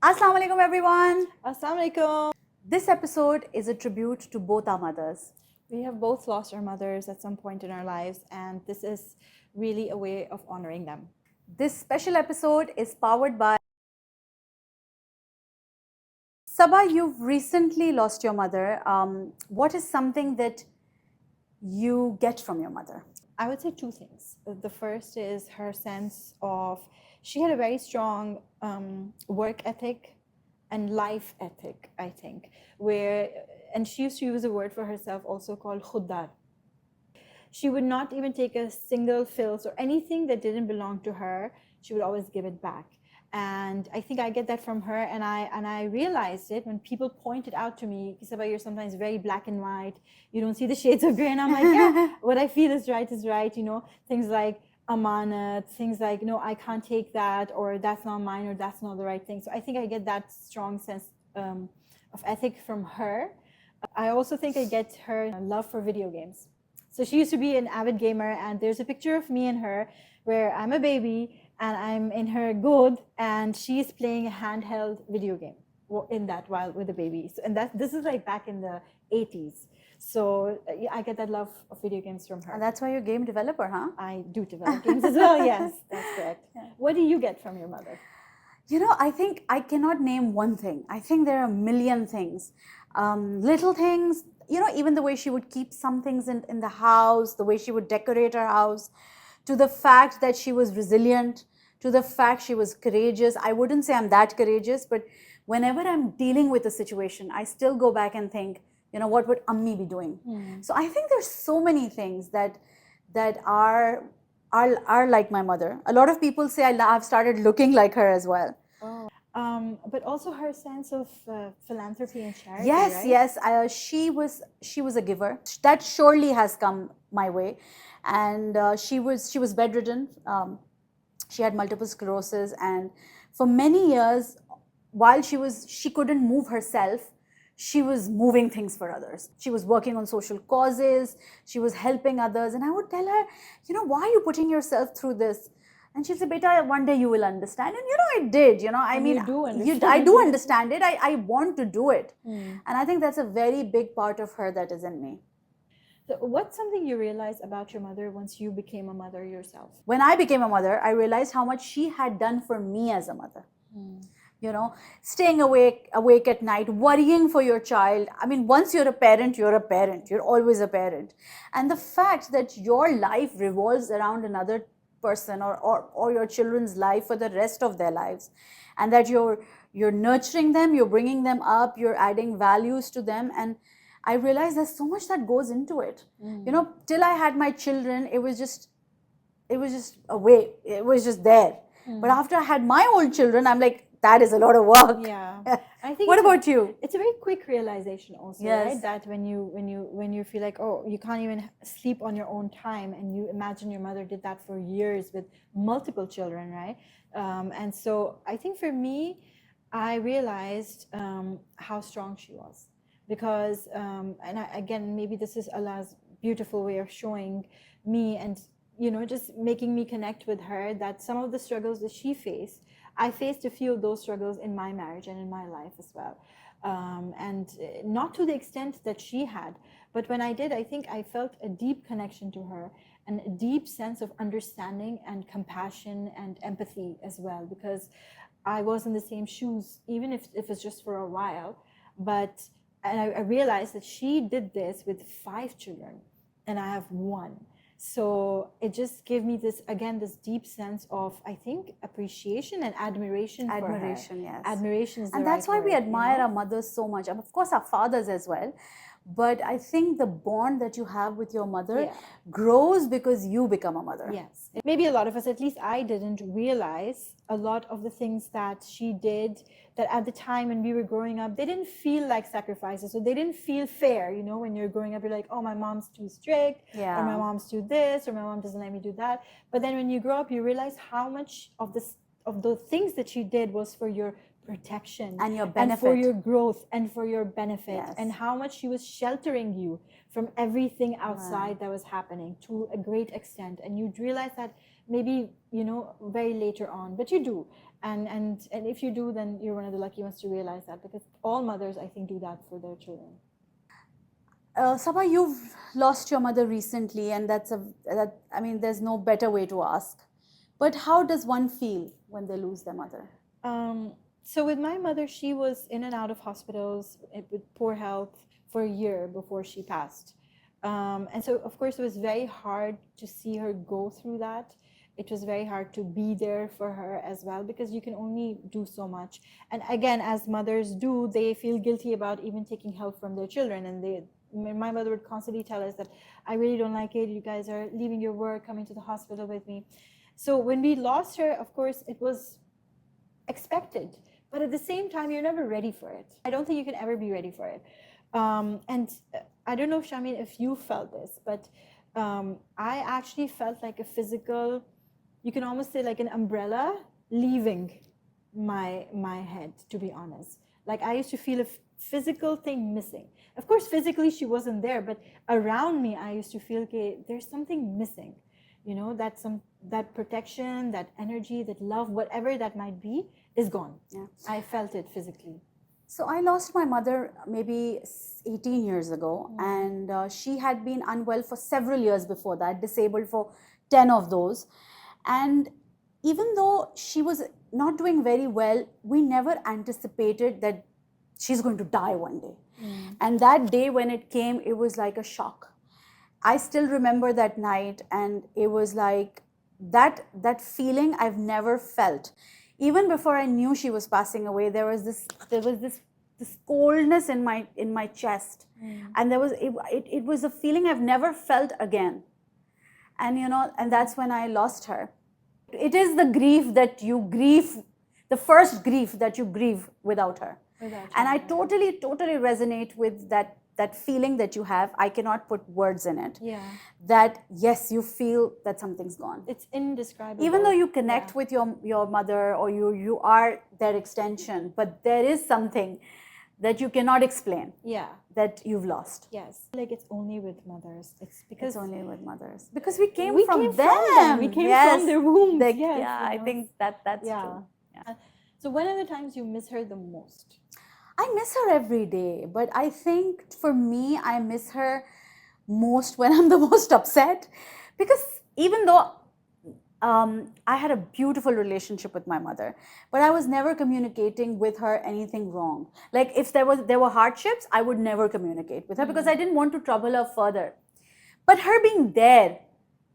Assalamu alaikum everyone. Assalamu alaikum. This episode is a tribute to both our mothers. We have both lost our mothers at some point in our lives, and this is really a way of honoring them. This special episode is powered by Saba. You've recently lost your mother. What is something that you get from your mother? I would say two things. The first is her sense of, she had a very strong work ethic and life ethic, I think, and she used to use a word for herself also called khuddar. She would not even take a single fills or anything that didn't belong to her. She would always give it back. And I think I get that from her, and I realized it when people pointed out to me, Qyssa, you're sometimes very black and white, you don't see the shades of gray. And I'm like, yeah, what I feel is right, things like amanat, things like, no, I can't take that, or that's not mine, or that's not the right thing. So I think I get that strong sense of ethic from her. I also think I get her love for video games. So she used to be an avid gamer, and there's a picture of me and her where I'm a baby and I'm in her good, and she's playing a handheld video game in that while with the baby. So, and this is like back in the 80s. So I get that love of video games from her. And that's why you're a game developer, huh? I do develop games as well, yes, that's correct. Yeah. What do you get from your mother? You know, I think I cannot name one thing. I think there are a million things. Little things, you know, even the way she would keep some things in the house, the way she would decorate her house, to the fact that she was resilient, to the fact she was courageous. I wouldn't say I'm that courageous, but whenever I'm dealing with a situation, I still go back and think, you know, what would Ammi be doing? So I think there's so many things that are like my mother. A lot of people say I've started looking like her as well. But also her sense of philanthropy and charity. Yes, right? yes. She was a giver. That surely has come my way, and she was bedridden. She had multiple sclerosis, and for many years, while she couldn't move herself, she was moving things for others. She was working on social causes. She was helping others, and I would tell her, you know, why are you putting yourself through this? And she said, beta, one day you will understand. And you know, I did, you know, I mean, I do understand it. I want to do it. And I think that's a very big part of her that is in me. So what's something you realized about your mother once you became a mother yourself? When I became a mother, I realized how much she had done for me as a mother. You know, staying awake at night, worrying for your child. I mean, once you're a parent, you're a parent. You're always a parent. And the fact that your life revolves around another person or your children's life for the rest of their lives, and that you're nurturing them, you're bringing them up, you're adding values to them. And I realized there's so much that goes into it. You know, till I had my children, it was just away. It was just there. But after I had my own children, I'm like, that is a lot of work. Yeah. I think what about you? It's a very quick realization also, yes. right? That when you feel like, oh, you can't even sleep on your own time, and you imagine your mother did that for years with multiple children, right? And so I think for me, I realized how strong she was, because again, maybe this is Allah's beautiful way of showing me, and you know, just making me connect with her, that some of the struggles that she faced, I faced a few of those struggles in my marriage and in my life as well. And not to the extent that she had, but when I did, I think I felt a deep connection to her, and a deep sense of understanding and compassion and empathy as well, because I was in the same shoes, even if it's just for a while. But I realized that she did this with 5 children, and I have 1. So it just gave me this deep sense of, I think, appreciation and admiration for her. Admiration, yes. Admiration is the and that's right why we word, admire you know? our mothers so much, and of course our fathers as well. But I think the bond that you have with your mother grows because you become a mother. Yes. Maybe a lot of us, at least I didn't realize a lot of the things that she did, that at the time when we were growing up, they didn't feel like sacrifices, so they didn't feel fair. You know, when you're growing up, you're like, oh, my mom's too strict, or my mom's do this, or my mom doesn't let me do that. But then when you grow up, you realize how much of the things that she did was for your protection and your and benefit. for your growth and for your benefit, Yes. and how much she was sheltering you from everything outside that was happening to a great extent. And you'd realize that maybe, you know, very later on, but you do. And if you do, then you're one of the lucky ones to realize that, because all mothers, I think, do that for their children. Saba, you've lost your mother recently, and I mean, there's no better way to ask. But how does one feel when they lose their mother? So with my mother, she was in and out of hospitals with poor health for a year before she passed. And so, of course, it was very hard to see her go through that. It was very hard to be there for her as well, because you can only do so much. And again, as mothers do, they feel guilty about even taking help from their children. And my mother would constantly tell us that, I really don't like it. You guys are leaving your work, coming to the hospital with me. So when we lost her, of course, it was expected. But at the same time, you're never ready for it. I don't think you can ever be ready for it. And I don't know, Shahmeen, if you felt this, but I actually felt like a physical, you can almost say like an umbrella leaving my head, to be honest. Like I used to feel a physical thing missing. Of course, physically she wasn't there, but around me, I used to feel, okay, there's something missing. You know, that protection, that energy, that love, whatever that might be, is gone. Yeah. I felt it physically. So I lost my mother maybe 18 years ago, and she had been unwell for several years before that, disabled for 10 of those. And even though she was not doing very well, we never anticipated that she's going to die one day. And that day when it came, it was like a shock. I still remember that night, and it was like that feeling I've never felt. Even before I knew she was passing away, there was this coldness in my chest, and it was a feeling I've never felt again. And you know, and that's when I lost her. It is the grief that you grieve, the first grief that you grieve without her. And I totally resonate with that feeling that you have. I cannot put words in it. Yeah. That yes, you feel that something's gone. It's indescribable. Even though you connect with your mother, or you are their extension, but there is something that you cannot explain. Yeah. That you've lost. Yes. Like it's only with mothers. It's because it's only with mothers. Because we came from them. We came from their wombs. Yes, yeah, I think that's true. Yeah. So when are the times you miss her the most? I miss her every day, but I think for me, I miss her most when I'm the most upset, because even though I had a beautiful relationship with my mother, but I was never communicating with her anything wrong. Like if there were hardships, I would never communicate with her because I didn't want to trouble her further. But her being there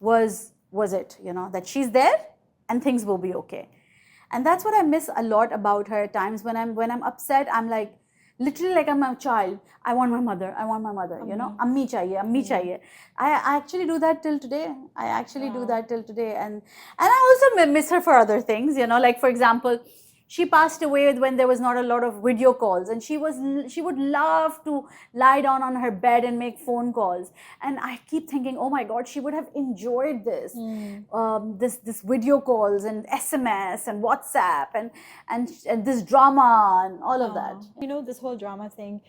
was it, you know, that she's there and things will be okay. And that's what I miss a lot about her. At times when I'm upset, I'm like, literally like I'm a child. I want my mother, you know, ammi chahiye. I actually do that till today. And I also miss her for other things, you know, like for example, she passed away when there was not a lot of video calls, and she would love to lie down on her bed and make phone calls. And I keep thinking, oh my God, she would have enjoyed this, this video calls and SMS and WhatsApp and this drama and all of that. You know, this whole drama thing,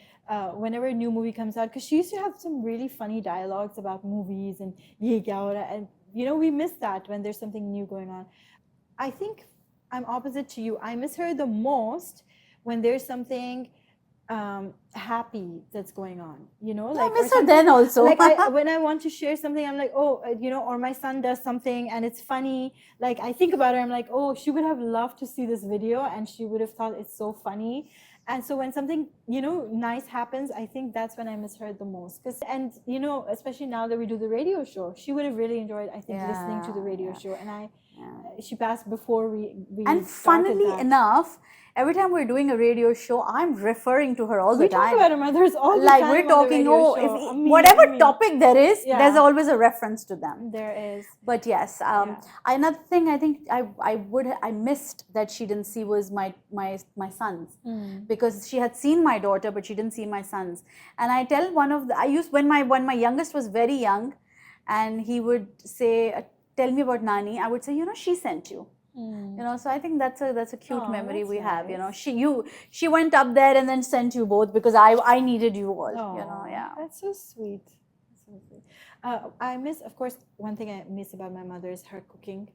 whenever a new movie comes out, because she used to have some really funny dialogues about movies and ye kya ho raha, and you know, we miss that when there's something new going on. I think I'm opposite to you. I miss her the most when there's something happy that's going on, you know, like I miss her then also. Like when I want to share something, I'm like, oh, you know, or my son does something and it's funny. Like I think about her, I'm like, oh, she would have loved to see this video and she would have thought it's so funny. And so when something, you know, nice happens, I think that's when I miss her the most. And, you know, especially now that we do the radio show, she would have really enjoyed, I think, listening to the radio show. And she passed before we and funnily enough, every time we're doing a radio show, I'm referring to her all the time. We talk about our mothers all the time. Like we're talking, whatever topic there is, there's always a reference to them. There is. But yes, another thing I think I missed that she didn't see was my sons, because she had seen my daughter, but she didn't see my sons. And I tell when my youngest was very young, and he would say, tell me about Nani, I would say, you know, she sent you. You know, so I think that's a cute Oh, memory that's we have. You know, nice. she went up there and then sent you both because I needed you all. You know, Oh, yeah. that's so sweet. That's so sweet. I miss, of course, one thing I miss about my mother is her cooking.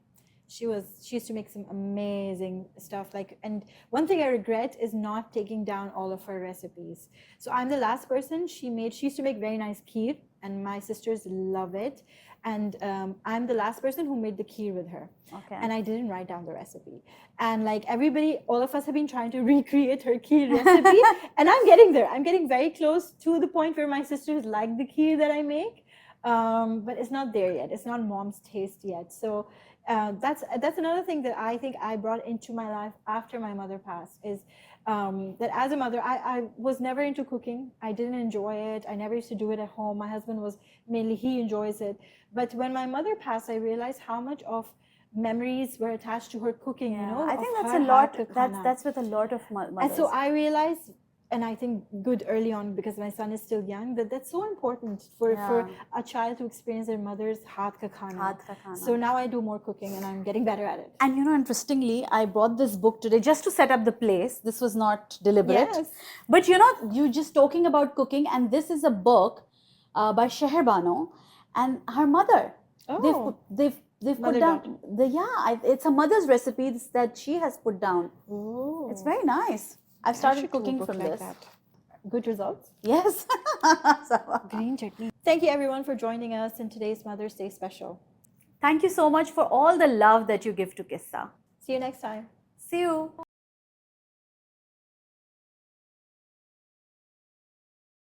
She used to make some amazing stuff. Like, and one thing I regret is not taking down all of her recipes. So I'm the last person she made. She used to make very nice kheer, and my sisters love it. And I'm the last person who made the kheer with her. Okay. And I didn't write down the recipe. And like everybody, all of us have been trying to recreate her kheer recipe. And I'm getting there. I'm getting very close to the point where my sisters like the kheer that I make. But it's not there yet. It's not mom's taste yet. So that's another thing that I think I brought into my life after my mother passed is that as a mother, I was never into cooking. I didn't enjoy it. I never used to do it at home. My husband was mainly, he enjoys it. But when my mother passed, I realized how much of memories were attached to her cooking, you know, I think of that's her a lot. haath ka khana. That's with a lot of mothers. And so I realized, and I think good early on because my son is still young, that that's so important for a child to experience their mother's haath ka khana. Haath ka khana. So now I do more cooking and I'm getting better at it. And you know, interestingly, I brought this book today just to set up the place. This was not deliberate. Yes. But you know, you just talking about cooking, and this is a book by Sheher Bano and her mother. Oh. They've put down it's a mother's recipes that she has put down. Oh. It's very nice. I've started cooking from this. That. Good results? Yes. Green chutney. Thank you everyone for joining us in today's Mother's Day special. Thank you so much for all the love that you give to Qyssa. See you next time. See you.